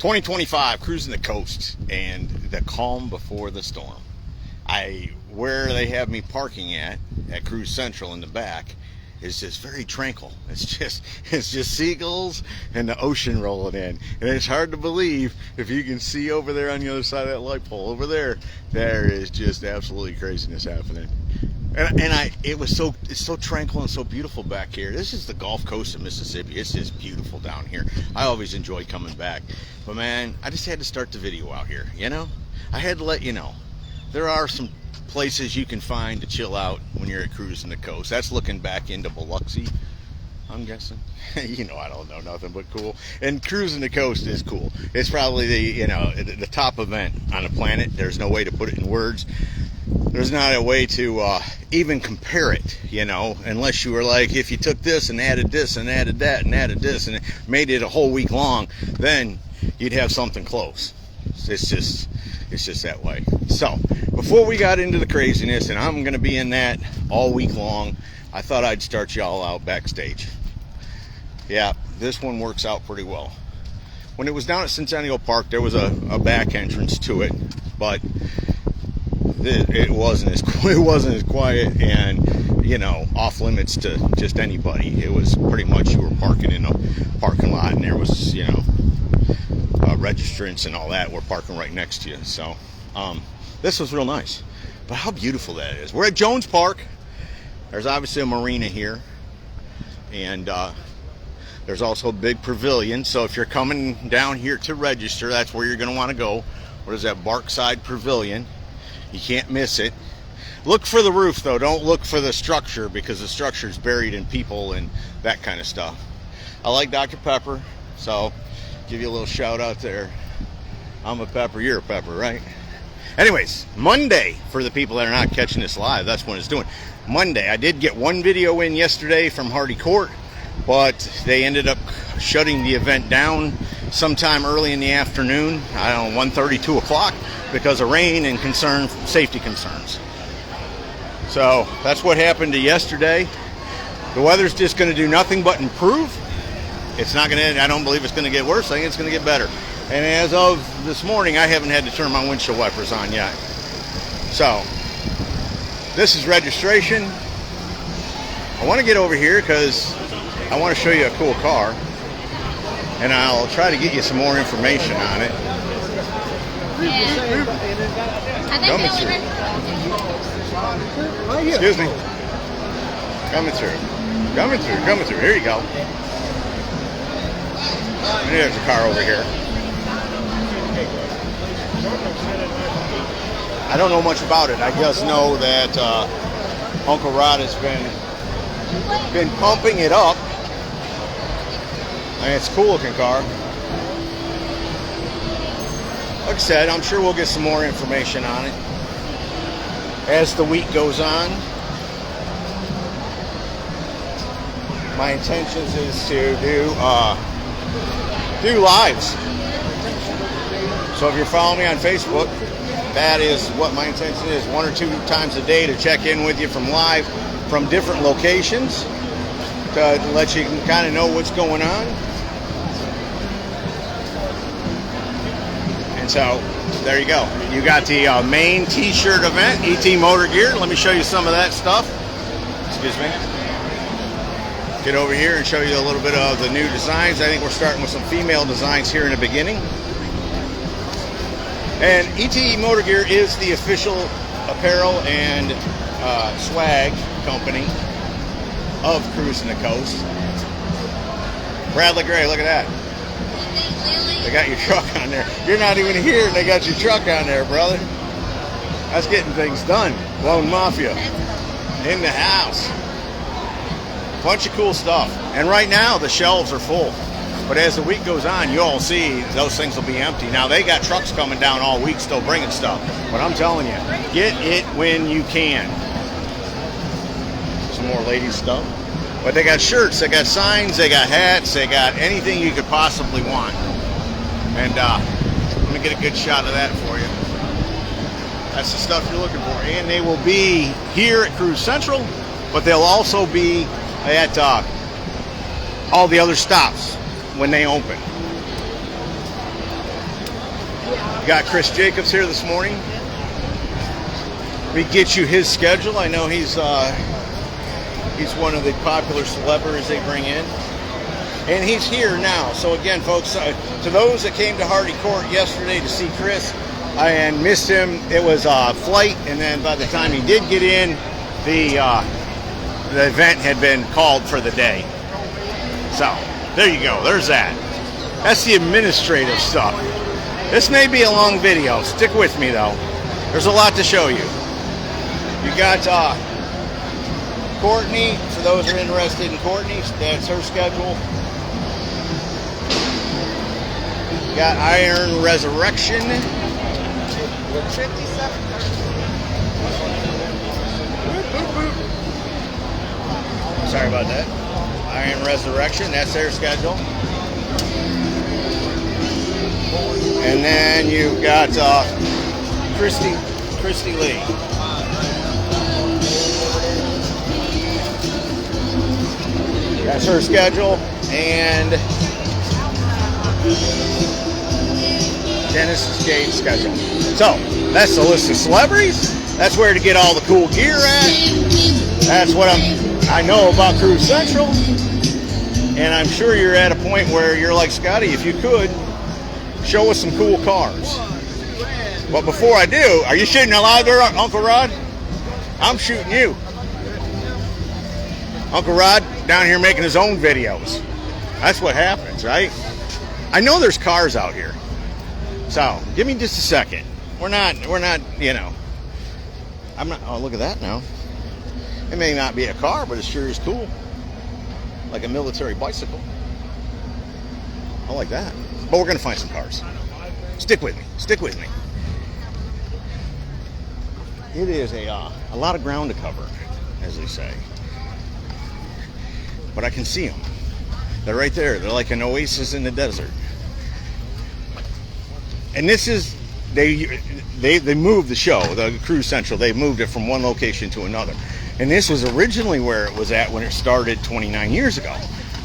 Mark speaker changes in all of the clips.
Speaker 1: 2025, Cruising the Coast, and the calm before the storm. Where they have me parking at Cruise Central in the back, is just very tranquil. It's just seagulls and the ocean rolling in, and it's hard to believe if you can see over there on the other side of that light pole over there. There is just absolutely craziness happening, it's so tranquil and so beautiful back here. This is the Gulf Coast of Mississippi. It's just beautiful down here. I always enjoy coming back, but man, I just had to start the video out here. I had to let you know there are some places you can find to chill out when you're at Cruising the Coast. That's looking back into Biloxi, I'm guessing. I don't know nothing but cool. And Cruising the Coast is cool. It's probably the top event on the planet. There's no way to put it in words. There's not a way to even compare it, unless you were like, if you took this and added this and added that and added this and made it a whole week long, then you'd have something close. It's just that way. So before we got into the craziness, and I'm going to be in that all week long, I thought I'd start y'all out backstage. Yeah, this one works out pretty well. When it was down at Centennial Park, there was a back entrance to it, but it wasn't as quiet and off limits to just anybody. It was pretty much you were parking in a parking lot, and there was registrants and all that were parking right next to you. So this was real nice. But how beautiful that is. We're at Jones Park. There's obviously a marina here, and there's also a big pavilion. So if you're coming down here to register, that's where you're going to want to go. What is that? Barkside Pavilion. You can't miss it. Look for the roof, though. Don't look for the structure, because the structure is buried in people and that kind of stuff. I like Dr. Pepper, so give you a little shout out there. I'm a Pepper, you're a Pepper, right? Anyways, Monday, for the people that are not catching this live, that's when it's doing. Monday, I did get one video in yesterday from Hardy Court, but they ended up shutting the event down sometime early in the afternoon, I don't know, 1:30, 2 o'clock, because of rain and safety concerns. So that's what happened to yesterday. The weather's just going to do nothing but improve. It's not going to, I don't believe it's going to get worse. I think it's going to get better. And as of this morning, I haven't had to turn my windshield wipers on yet. So this is registration. I want to get over here because I want to show you a cool car, and I'll try to get you some more information on it. Coming through. Excuse me. Coming through. Here you go. There's a car over here. I don't know much about it. I just know that Uncle Rod has been pumping it up, and it's a cool looking car. Like I said, I'm sure we'll get some more information on it as the week goes on. My intentions is to do lives. So if you're following me on Facebook, that is what my intention is. 1 or 2 times a day to check in with you from live from different locations to let you kind of know what's going on. And so there you go. You got the main t-shirt event, ET Motor Gear. Let me show you some of that stuff. Excuse me. Get over here and show you a little bit of the new designs. I think we're starting with some female designs here in the beginning. And ET Motor Gear is the official apparel and swag company of Cruising the Coast. Bradley Gray, look at that. They got your truck on there. You're not even here and they got your truck on there, brother. That's getting things done. Lone Mafia in the house. Bunch of cool stuff. And right now the shelves are full. But as the week goes on, you'll see those things will be empty. Now they got trucks coming down all week still bringing stuff. But I'm telling you, get it when you can. Some more ladies stuff. But they got shirts, they got signs, they got hats, they got anything you could possibly want. And let me get a good shot of that for you. That's the stuff you're looking for. And they will be here at Cruise Central, but they'll also be at all the other stops when they open. We got Chris Jacobs here this morning. We get you his schedule. I know he's one of the popular celebrities they bring in. And he's here now. So again, folks, to those that came to Hardy Court yesterday to see Chris and missed him, it was a flight, and then by the time he did get in, the event had been called for the day. So there you go. There's that. That's the administrative stuff. This may be a long video. Stick with me though. There's a lot to show you. You got Courtney, for those who are interested in Courtney, that's her schedule. You got Iron Resurrection. 57. Sorry about that. Iron Resurrection, that's their schedule. And then you've got Christy Lee. That's her schedule. And Dennis Gates' schedule. So that's the list of celebrities. That's where to get all the cool gear at. That's what I know about Cruise Central. And I'm sure you're at a point where you're like, Scotty, if you could, show us some cool cars. But before I do, are you shooting alive there, Uncle Rod? I'm shooting you. Uncle Rod down here making his own videos. That's what happens, right? I know there's cars out here. So give me just a second. We're not, you know. I'm not, oh, look at that now. It may not be a car, but it sure is cool. Like a military bicycle. I like that. But we're going to find some cars. Stick with me. Stick with me. It is a lot of ground to cover, as they say. But I can see them. They're right there. They're like an oasis in the desert. And this is, they moved the show, the Cruise Central. They moved it from one location to another. And this was originally where it was at when it started 29 years ago.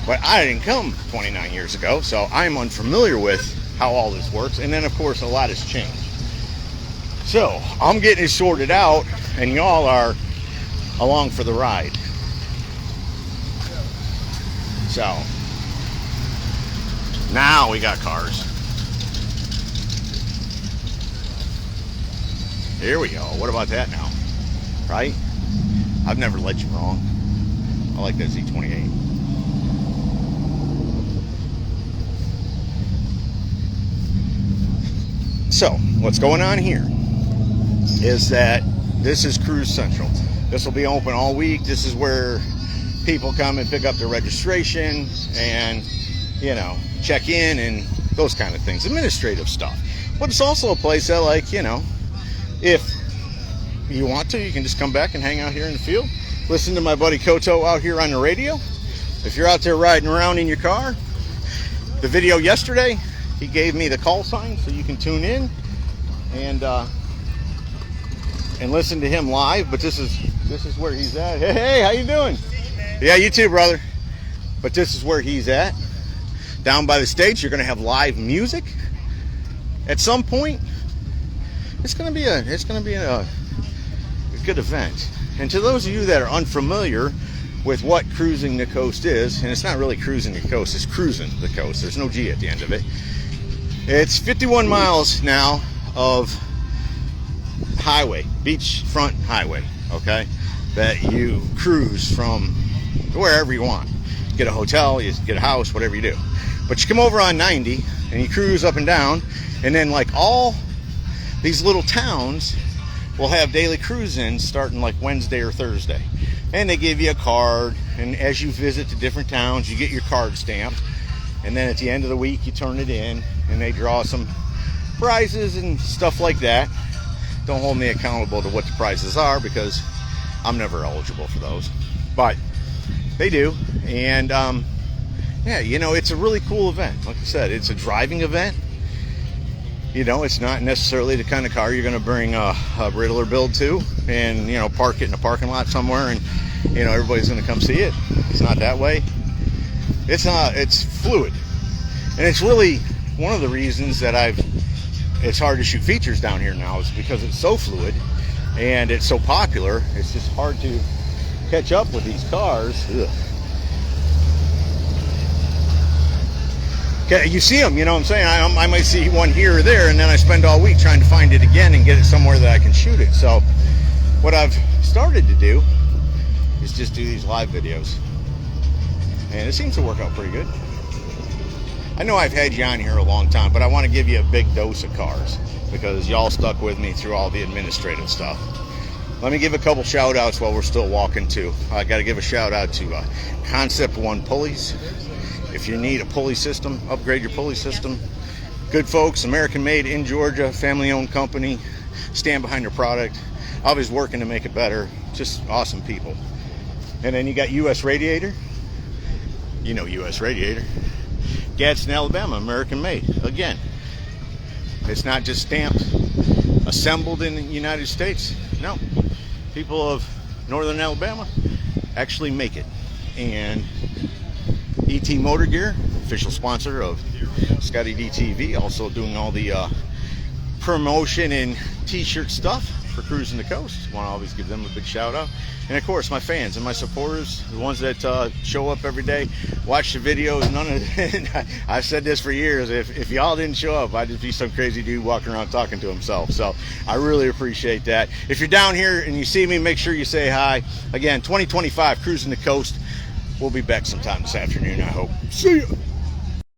Speaker 1: But I didn't come 29 years ago, so I'm unfamiliar with how all this works. And then, of course, a lot has changed. So I'm getting it sorted out, and y'all are along for the ride. So now we got cars. Here we go. What about that now? Right? I've never led you wrong. I like that Z28. So, what's going on here is that this is Cruise Central. This will be open all week. This is where people come and pick up their registration and, you know, check in and those kind of things. Administrative stuff. But it's also a place that, like, you know, if you want to, you can just come back and hang out here in the field. Listen to my buddy KOTO out here on the radio. If you're out there riding around in your car, the video yesterday, he gave me the call sign so you can tune in and listen to him live. But this is where he's at. Hey, how you doing? Yeah, you too, brother. But this is where he's at. Down by the stage, you're going to have live music. At some point, it's going to be a good event. And to those of you that are unfamiliar with what Cruising the Coast is, and it's not really Cruising the Coast, it's Cruisin' the Coast. There's no G at the end of it. It's 51 miles now of highway, beachfront highway, okay, that you cruise from wherever you want. Get a hotel, you get a house, whatever you do. But you come over on 90 and you cruise up and down, and then like all these little towns will have daily cruise-ins starting like Wednesday or Thursday. And they give you a card, and as you visit the different towns, you get your card stamped. And then at the end of the week, you turn it in, and they draw some prizes and stuff like that. Don't hold me accountable to what the prizes are, because I'm never eligible for those. But they do. And yeah, you know, it's a really cool event. Like I said, it's a driving event. You know, it's not necessarily the kind of car you're going to bring a Riddler build to and, you know, park it in a parking lot somewhere and, you know, everybody's going to come see it. It's not that way. It's not. It's fluid. And it's really one of the reasons that I've it's hard to shoot features down here now is because it's so fluid and it's so popular. It's just hard to catch up with these cars. Ugh. Okay, you see them, you know what I'm saying? I might see one here or there, and then I spend all week trying to find it again and get it somewhere that I can shoot it. So what I've started to do is just do these live videos, and it seems to work out pretty good. I know I've had you on here a long time, but I want to give you a big dose of cars because y'all stuck with me through all the administrative stuff. Let me give a couple shout outs while we're still walking too. I got to give a shout out to Concept One Pulleys. If you need a pulley system, upgrade your pulley system. Good folks, American made in Georgia, family owned company, stand behind their product, always working to make it better. Just awesome people. And then you got US Radiator. You know US Radiator. Gadsden, Alabama, American made. Again, it's not just stamped, assembled in the United States. No, people of Northern Alabama actually make it. And ET Motor Gear, official sponsor of ScottieDTV, also doing all the promotion and t-shirt stuff for Cruisin The Coast. Want to always give them a big shout out. And of course my fans and my supporters, the ones that show up every day, watch the videos. None of I've said this for years, if y'all didn't show up, I'd just be some crazy dude walking around talking to himself. So I really appreciate that. If you're down here and you see me, make sure you say hi. Again, 2025 Cruisin The Coast. We'll be back sometime this afternoon, I hope. See ya!